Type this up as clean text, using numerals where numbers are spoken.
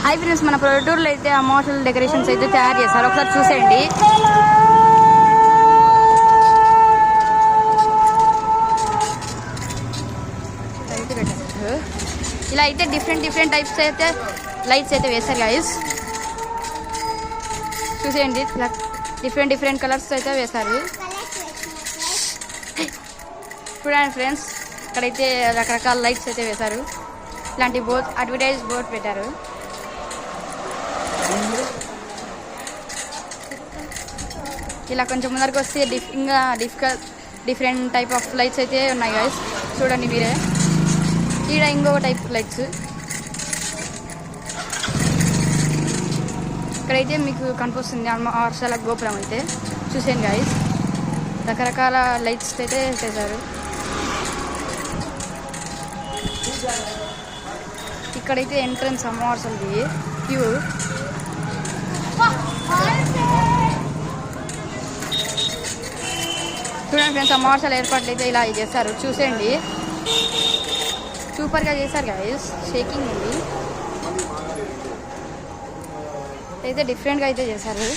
Hi friends, మన ప్రొడక్టూర్లో అయితే అమ్మవారి డెకరేషన్స్ అయితే తయారు చేశారు. ఒకసారి చూసేయండి. ఇలా అయితే డిఫరెంట్ టైప్స్ అయితే లైట్స్ అయితే వేశారు గైస్. చూసేయండి, ఇలా డిఫరెంట్ కలర్స్ అయితే వేశారు. చూడండి ఫ్రెండ్స్, ఇక్కడైతే రకరకాల లైట్స్ అయితే వేశారు. ఇలాంటి అడ్వర్టైజ్ బోర్డ్ పెట్టారు. ఇలా కొంచెం ముందరికి వస్తే డిఫరెంట్ టైప్ ఆఫ్ లైట్స్ అయితే ఉన్నాయి గైస్. చూడండి మీరే. ఈడ ఇంకొక టైప్ లైట్స్. ఇక్కడైతే మీకు కనిపిస్తుంది అమ్మవారి గోపురం అయితే. చూసేయండి గైస్, రకరకాల లైట్స్ అయితే చేశారు. ఇక్కడైతే ఎంట్రన్స్ అమ్మవారి క్యూ. చూడండి ఫ్రెండ్స్, అమ్మవారి ఏర్పాట్లు అయితే ఇలా చేశారు. చూసేయండి, సూపర్గా చేశారు గైస్. షేకింగ్ ఉంది అయితే డిఫరెంట్గా అయితే చేశారు.